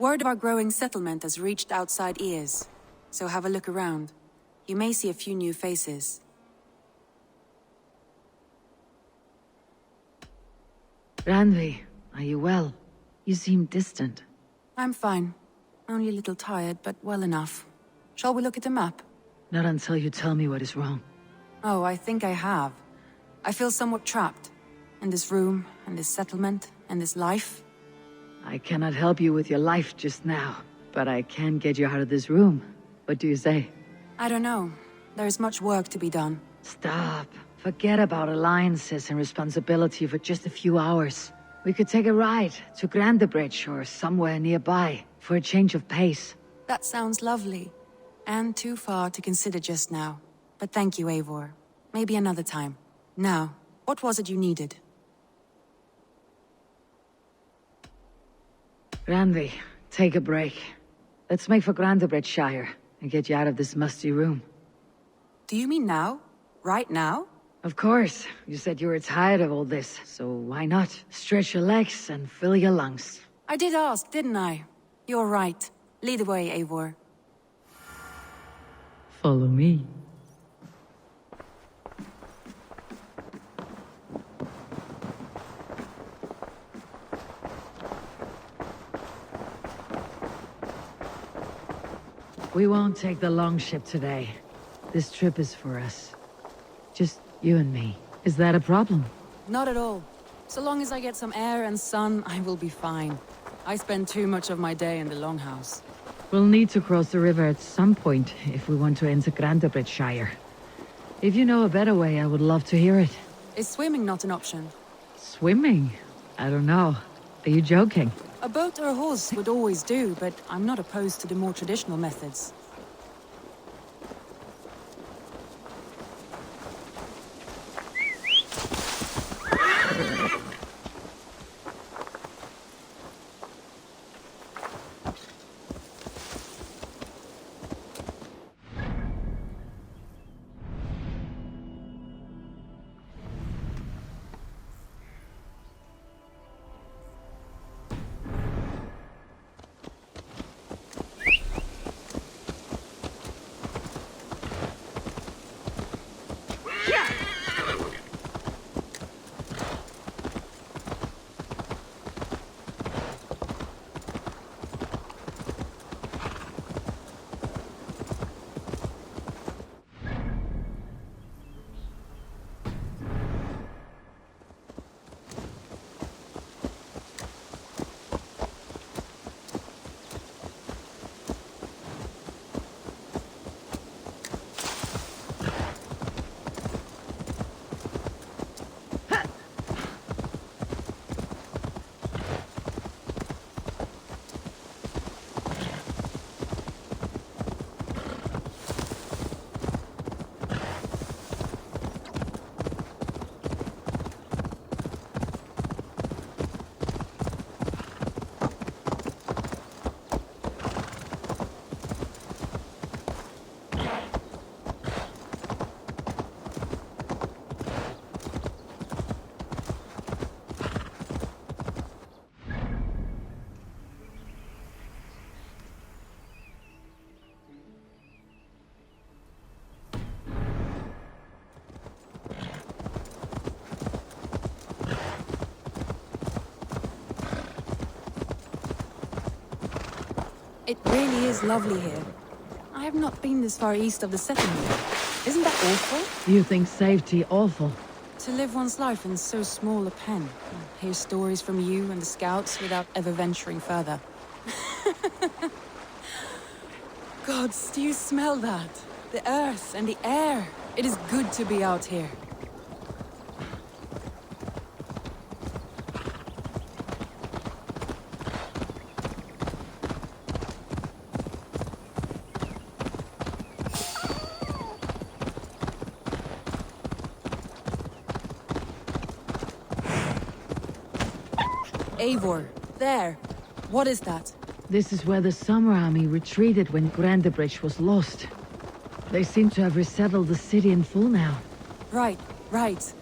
Word of our growing settlement has reached outside ears, so have a look around. You may see a few new faces. Randvi, are you well? You seem distant. I'm fine. Only a little tired, but well enough. Shall we look at the map? Not until you tell me what is wrong. Oh, I think I have. I feel somewhat trapped. In this room, and this settlement, and this life. I cannot help you with your life just now, but I can get you out of this room. What do you say? I don't know. There is much work to be done. Stop. Forget about alliances and responsibility for just a few hours. We could take a ride to Grandebridge or somewhere nearby for a change of pace. That sounds lovely. And too far to consider just now. But thank you, Eivor. Maybe another time. Now, what was it you needed? Randvi, take a break. Let's make for Grandebridge Shire and get you out of this musty room. Do you mean now? Right now? Of course. You said you were tired of all this, so why not? Stretch your legs and fill your lungs. I did ask, didn't I? You're right. Lead the way, Eivor. Follow me. We won't take the long ship today. This trip is for us. Just you and me. Is that a problem? Not at all. So long as I get some air and sun, I will be fine. I spend too much of my day in the longhouse. We'll need to cross the river at some point if we want to enter Grandebridge Shire. If you know a better way, I would love to hear it. Is swimming not an option? Swimming? I don't know. Are you joking? A boat or a horse would always do, but I'm not opposed to the more traditional methods. It really is lovely here. I have not been this far east of the settlement. Isn't that awful? You think safety awful? To live one's life in so small a pen. And hear stories from you and the scouts without ever venturing further. Gods, do you smell that? The earth and the air. It is good to be out here. Eivor, there. What is that? This is where the Summer Army retreated when Grandebridge was lost. They seem to have resettled the city in full now. Right, right.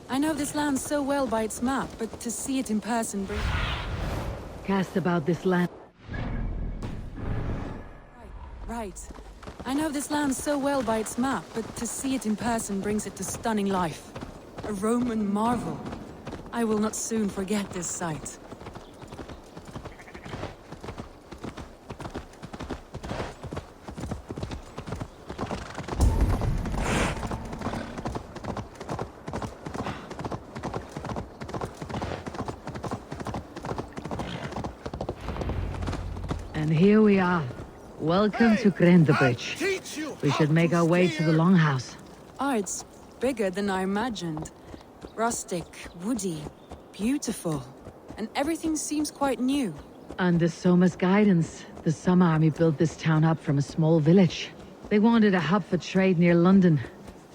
I know this land so well by its map, but to see it in person Cast about this land. sight. I know this land so well by its map, but to see it in person brings it to stunning life. A Roman marvel. I will not soon forget this sight. And here we are. Welcome to Grindabridge. We should make our way to the Longhouse. Oh, it's bigger than I imagined. Rustic, woody, beautiful. And everything seems quite new. Under Soma's guidance, the Summer Army built this town up from a small village. They wanted a hub for trade near London,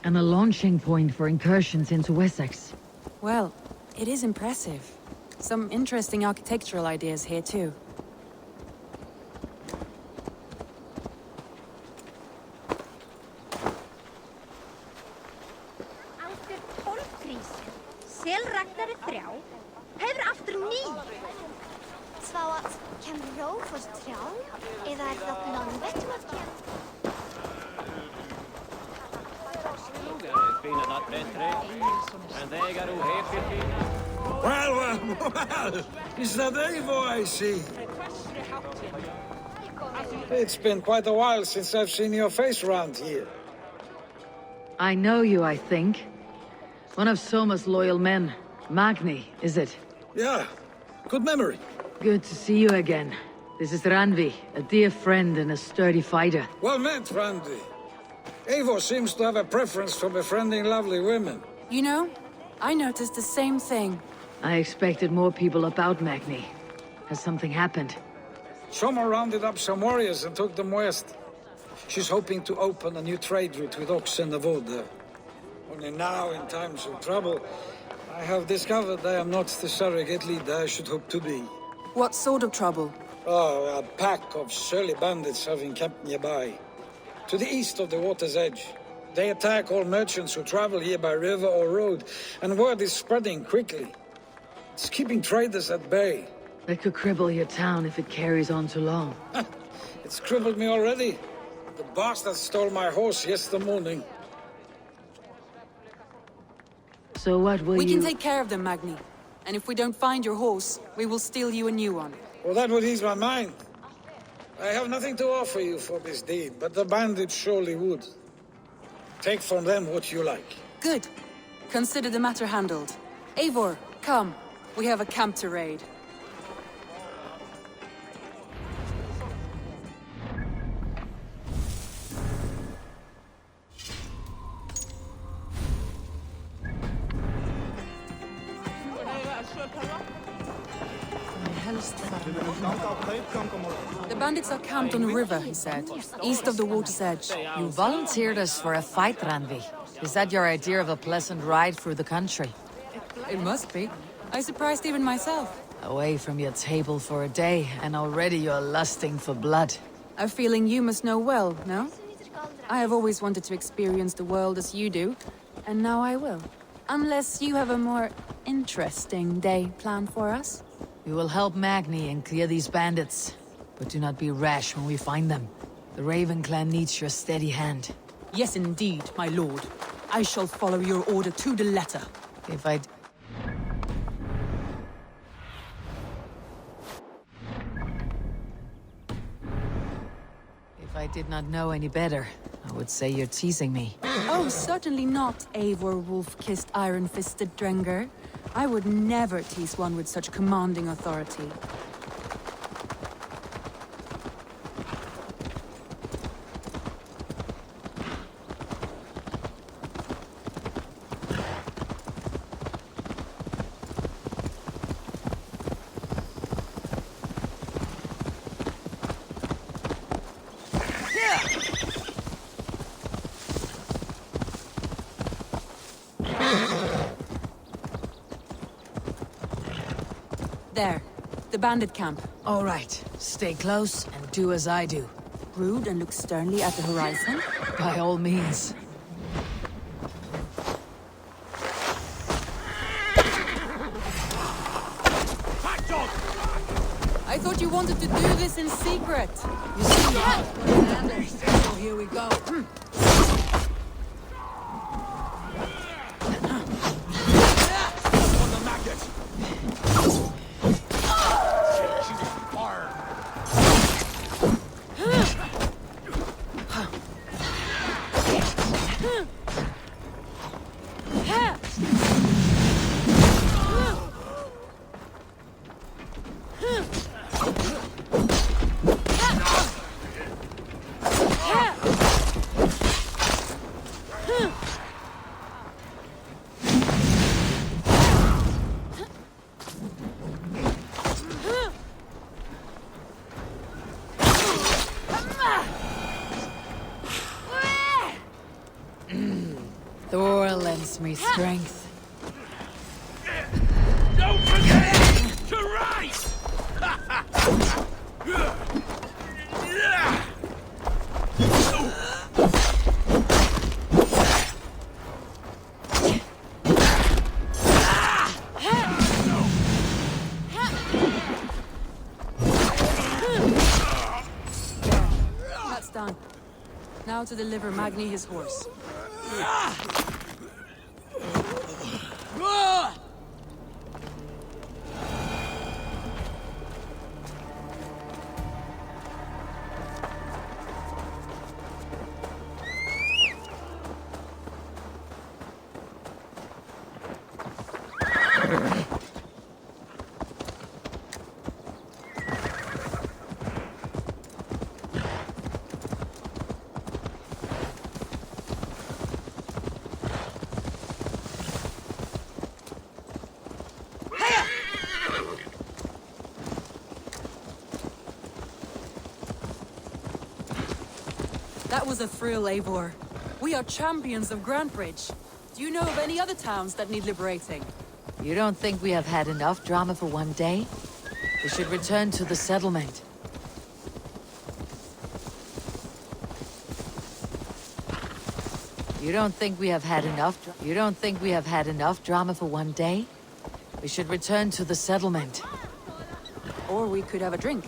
and a launching point for incursions into Wessex. Well, it is impressive. Some interesting architectural ideas here too. Selragnari 3 hefur aftur 9. Sá að kemur Rófors 3 eða það Longvett sem að kemur? Well, is that Eivor I see? It's been quite a while since I've seen your face around here. I know you, I think. One of Soma's loyal men. Magni, is it? Yeah, good memory. Good to see you again. This is Randvi, a dear friend and a sturdy fighter. Well met, Randvi. Eivor seems to have a preference for befriending lovely women. You know, I noticed the same thing. I expected more people about Magni. Has something happened? Soma rounded up some warriors and took them west. She's hoping to open a new trade route with oxen of wood there. Only now, in times of trouble, I have discovered I am not the surrogate leader I should hope to be. What sort of trouble? Oh, a pack of surly bandits have encamped nearby. To the east of the water's edge. They attack all merchants who travel here by river or road, and word is spreading quickly. It's keeping traders at bay. That could cripple your town if it carries on too long. It's crippled me already. The bastard stole my horse yesterday morning. So what will We you... can take care of them, Magni. And if we don't find your horse, we will steal you a new one. Well, that would ease my mind. I have nothing to offer you for this deed, but the bandits surely would. Take from them what you like. Good. Consider the matter handled. Eivor, come. We have a camp to raid. The bandits are camped on a river, he said, east of the water's edge. You volunteered us for a fight, Randvi. Is that your idea of a pleasant ride through the country? It must be. I surprised even myself. Away from your table for a day, and already you're lusting for blood. A feeling you must know well, no? I have always wanted to experience the world as you do, and now I will. Unless you have a more interesting day planned for us. We will help Magni and clear these bandits. But do not be rash when we find them. The Raven clan needs your steady hand. Yes, indeed, my lord. I shall follow your order to the letter. If I did not know any better, I would say you're teasing me. Oh, certainly not, Eivor wolf-kissed iron-fisted Drenger. I would never tease one with such commanding authority. There, the bandit camp. All right, stay close and do as I do. Brood and look sternly at the horizon. By all means. I thought you you wanted to do this in secret. You see, Anders, so here we go. On the maggot! She's on fire! Thor lends me strength. Don't forget to rise! That's done. Now to deliver Magni his horse. That was a thrill, Eivor. We are champions of Grantebridge. Do you know of any other towns that need liberating? You don't think we have had enough drama for one day? We should return to the settlement. You don't think we have had enough drama for one day? We should return to the settlement. Or we could have a drink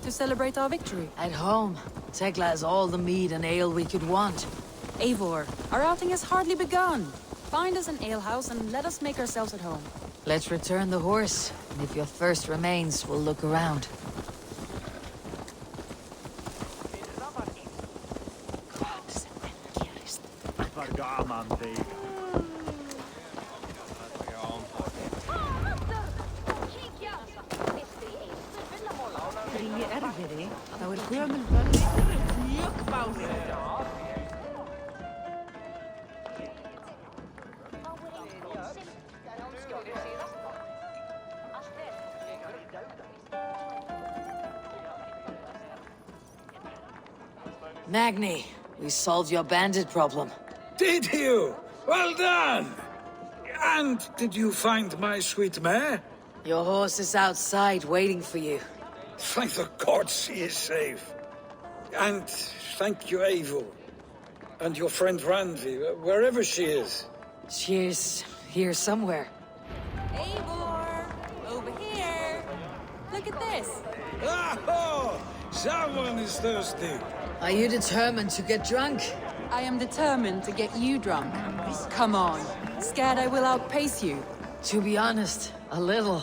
to celebrate our victory. At home, Tekla has all the mead and ale we could want. Eivor, our outing has hardly begun. Find us an alehouse and let us make ourselves at home. Let's return the horse, and if your thirst remains, we'll look around. Magni, we solved your bandit problem. Did you? Well done! And did you find my sweet mare? Your horse is outside waiting for you. Thank the gods he is safe. And thank you, Eivor. And your friend Randvi, wherever she is. She's here somewhere. Eivor! Over here! Look at this! Oh! Someone is thirsty. Are you determined to get drunk? I am determined to get you drunk. Come on. Scared I will outpace you. To be honest, a little.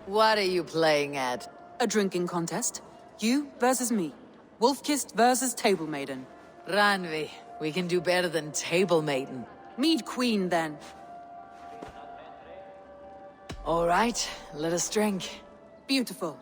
What are you playing at? A drinking contest. You versus me. Wolf-kissed versus table maiden. Randvi, we can do better than table maiden. Mead queen, then. All right, let us drink. Beautiful.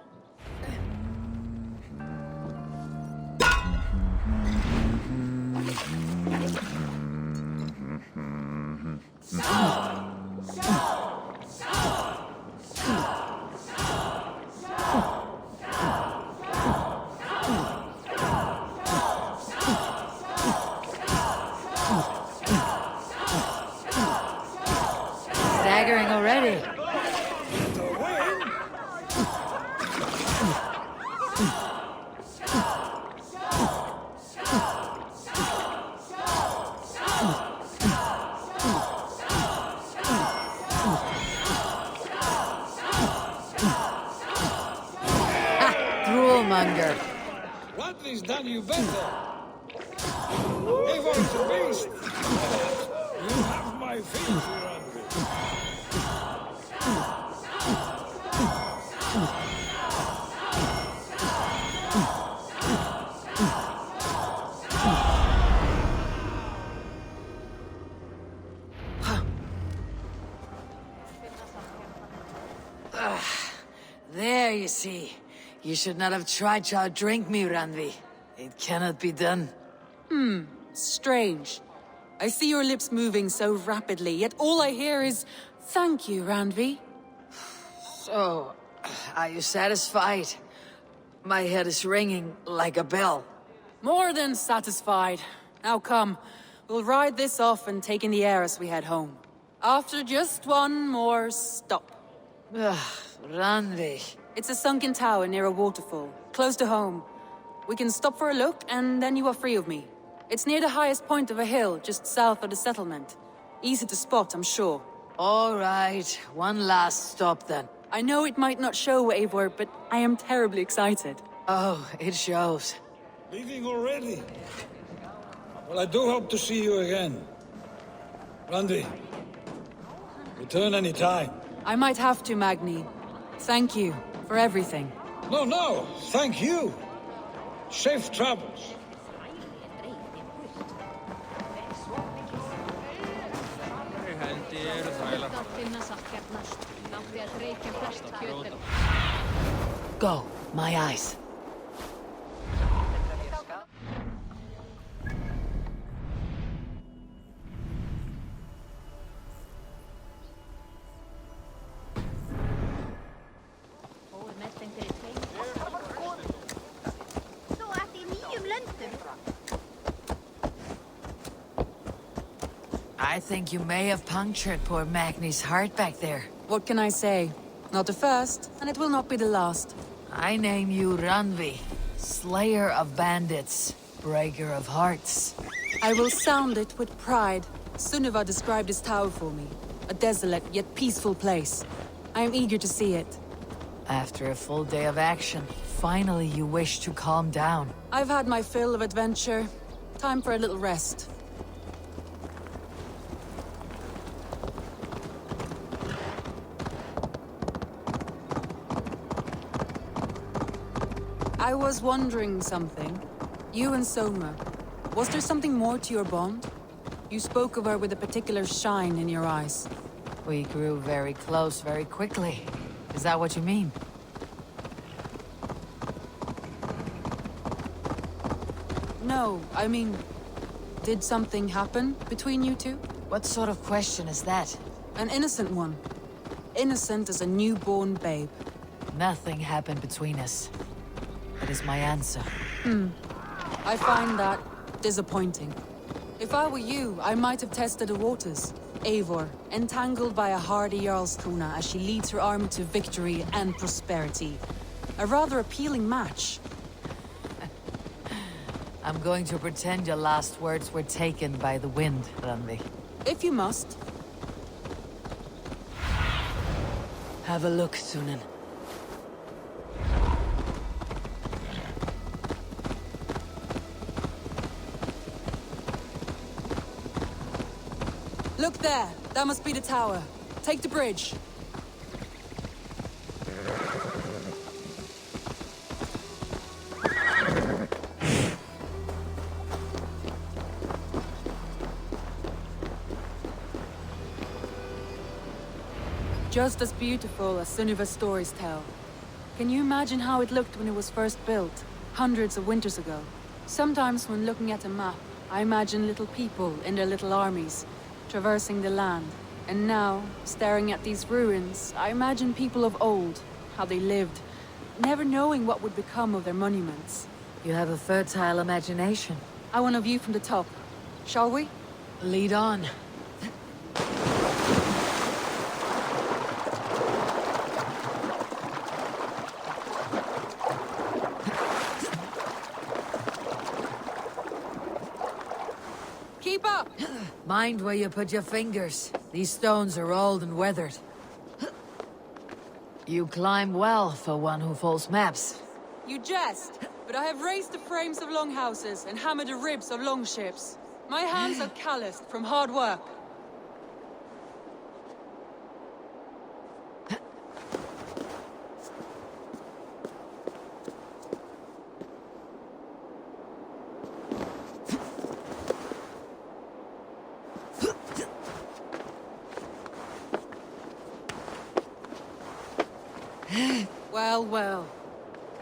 Staggering already. Killmonger. Randvi's done you better. Eivor is a beast. You have my feet, Randvi. There, you see. You should not have tried to outdrink me, Randvi. It cannot be done. Strange. I see your lips moving so rapidly, yet all I hear is, "Thank you, Randvi." So, are you satisfied? My head is ringing like a bell. More than satisfied. Now come, we'll ride this off and take in the air as we head home. After just one more stop. Randvi. It's a sunken tower near a waterfall, close to home. We can stop for a look, and then you are free of me. It's near the highest point of a hill, just south of the settlement. Easy to spot, I'm sure. All right, one last stop then. I know it might not show, Eivor, but I am terribly excited. Oh, it shows. Leaving already? Well, I do hope to see you again. Randvi, return any time. I might have to, Magni. Thank you for everything. No, thank you. Safe travels. Go, my eyes. Svo ertu í nýjum löndum. I think you may have punctured poor Magni's heart back there. What can I say? Not the first, and it will not be the last. I name you Randvi, Slayer of Bandits, Breaker of Hearts. I will sound it with pride. Sunniva described this tower for me. A desolate yet peaceful place. I am eager to see it. After a full day of action, finally you wish to calm down. I've had my fill of adventure. Time for a little rest. I was wondering something. You and Soma. Was there something more to your bond? You spoke of her with a particular shine in your eyes. We grew very close very quickly. Is that what you mean? No, I mean... Did something happen between you two? What sort of question is that? An innocent one. Innocent as a newborn babe. Nothing happened between us. That is my answer. I find that disappointing. If I were you, I might have tested the waters. Eivor, entangled by a hardy Jarlskona as she leads her army to victory and prosperity. A rather appealing match. I'm going to pretend your last words were taken by the wind, Randvi. If you must. Have a look, Sunan. Look there! That must be the tower. Take the bridge. Just as beautiful as Sunniva's stories tell. Can you imagine how it looked when it was first built, hundreds of winters ago? Sometimes when looking at a map, I imagine little people in their little armies, traversing the land. And now, staring at these ruins, I imagine people of old, how they lived, never knowing what would become of their monuments. You have a fertile imagination. I want a view from the top. Shall we? Lead on. Keep up! Mind where you put your fingers. These stones are old and weathered. You climb well for one who folds maps. You jest, but I have raised the frames of longhouses and hammered the ribs of longships. My hands are calloused from hard work. Well, well.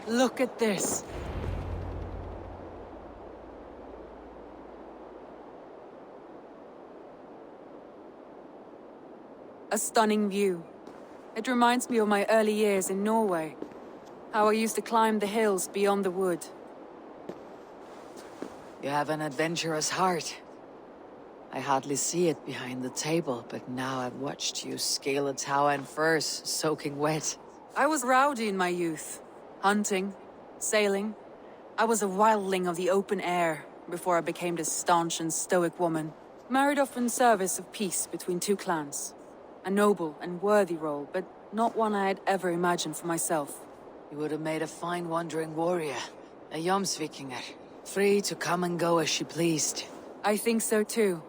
Look at this. A stunning view. It reminds me of my early years in Norway. How I used to climb the hills beyond the wood. You have an adventurous heart. I hardly see it behind the table, but now I've watched you scale a tower in furs, soaking wet. I was rowdy in my youth. Hunting, sailing. I was a wildling of the open air before I became this staunch and stoic woman. Married off in service of peace between two clans. A noble and worthy role, but not one I had ever imagined for myself. You would have made a fine wandering warrior, a Jomsvikinger, free to come and go as she pleased. I think so too.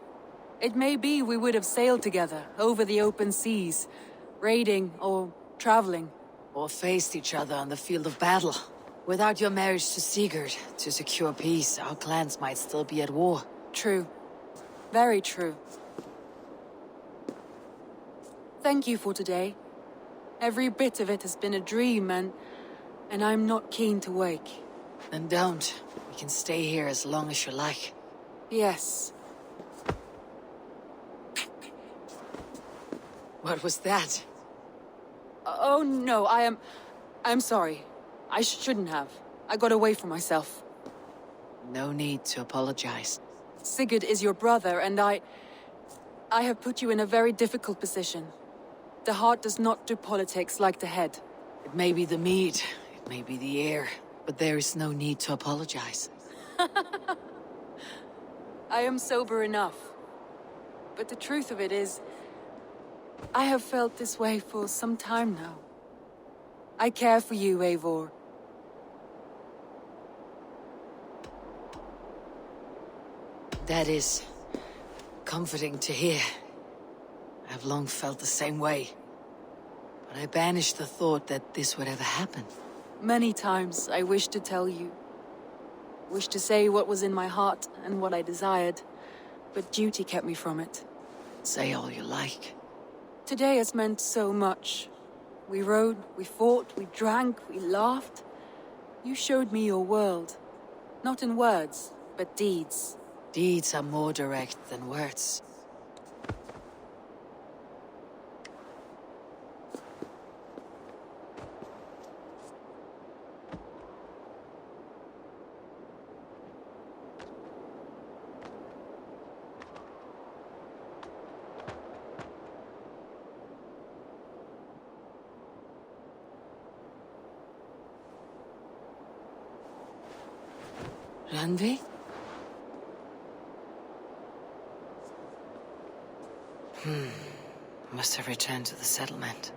It may be we would have sailed together over the open seas, raiding or traveling. Or faced each other on the field of battle. Without your marriage to Sigurd, to secure peace, our clans might still be at war. True. Very true. Thank you for today. Every bit of it has been a dream, and I'm not keen to wake. Then don't. We can stay here as long as you like. Yes. What was that? Oh no, I'm sorry. I shouldn't have. I got away from myself. No need to apologize. Sigurd is your brother, and I have put you in a very difficult position. The heart does not do politics like the head. It may be the mead, it may be the air, but there is no need to apologize. I am sober enough. But the truth of it is, I have felt this way for some time now. I care for you, Eivor. That is comforting to hear. I've long felt the same way. But I banished the thought that this would ever happen. Many times I wished to tell you. Wished to say what was in my heart and what I desired, but duty kept me from it. Say all you like. Today has meant so much. We rode, we fought, we drank, we laughed. You showed me your world. Not in words, but deeds. Deeds are more direct than words. Randvi? Must have returned to the settlement.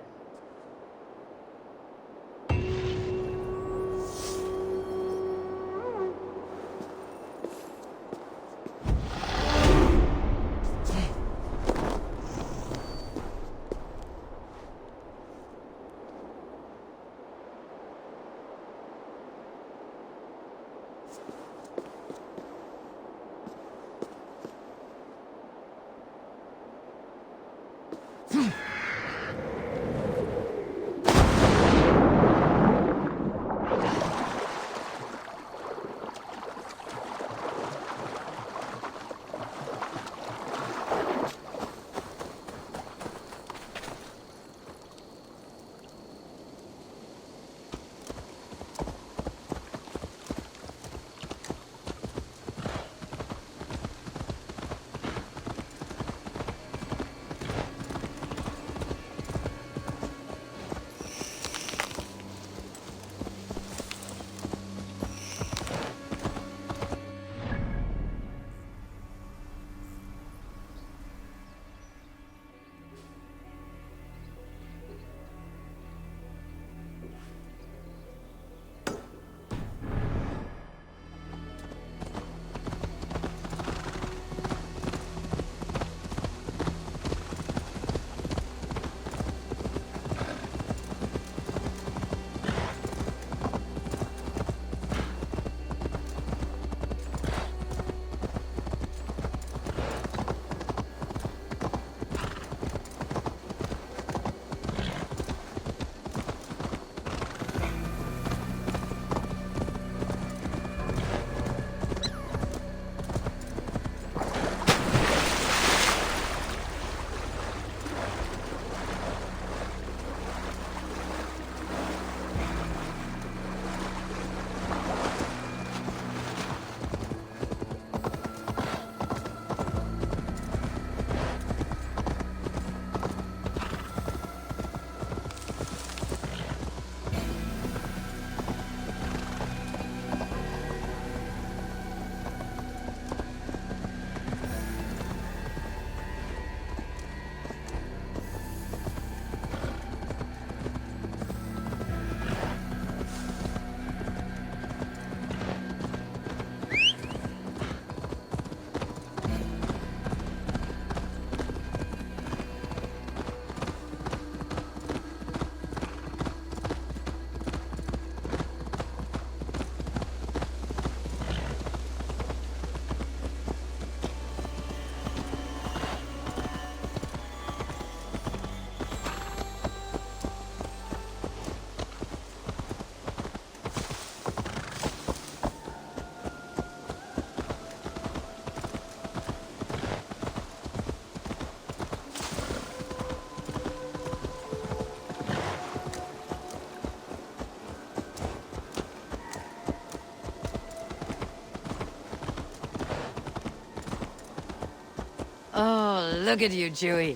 Look at you, Chewie.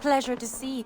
Pleasure to see you.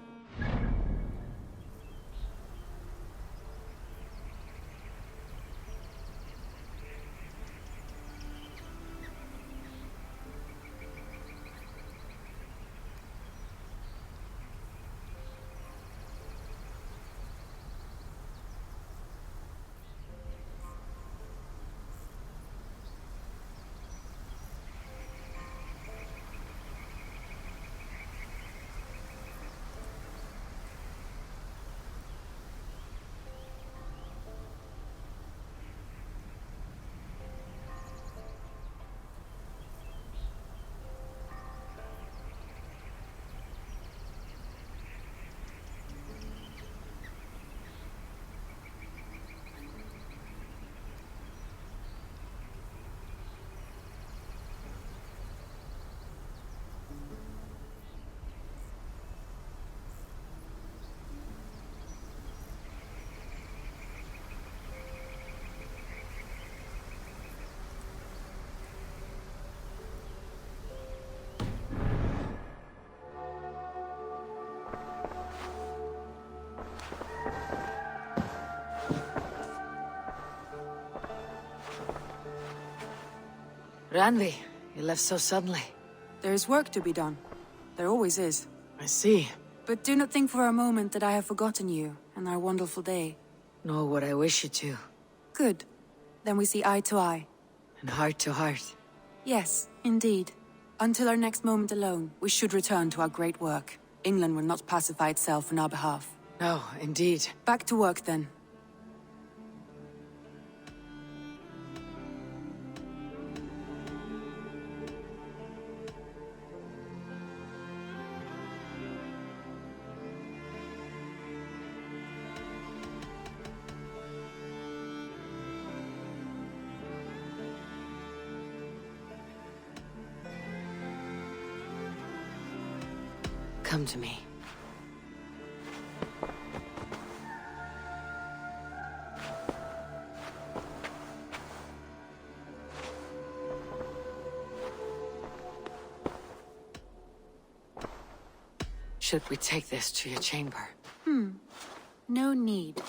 Randvi, you left so suddenly. There is work to be done. There always is. I see. But do not think for a moment that I have forgotten you and our wonderful day. Nor would I wish you to. Good. Then we see eye to eye. And heart to heart. Yes, indeed. Until our next moment alone, we should return to our great work. England will not pacify itself on our behalf. No, indeed. Back to work, then. Come to me. Should we take this to your chamber? No need.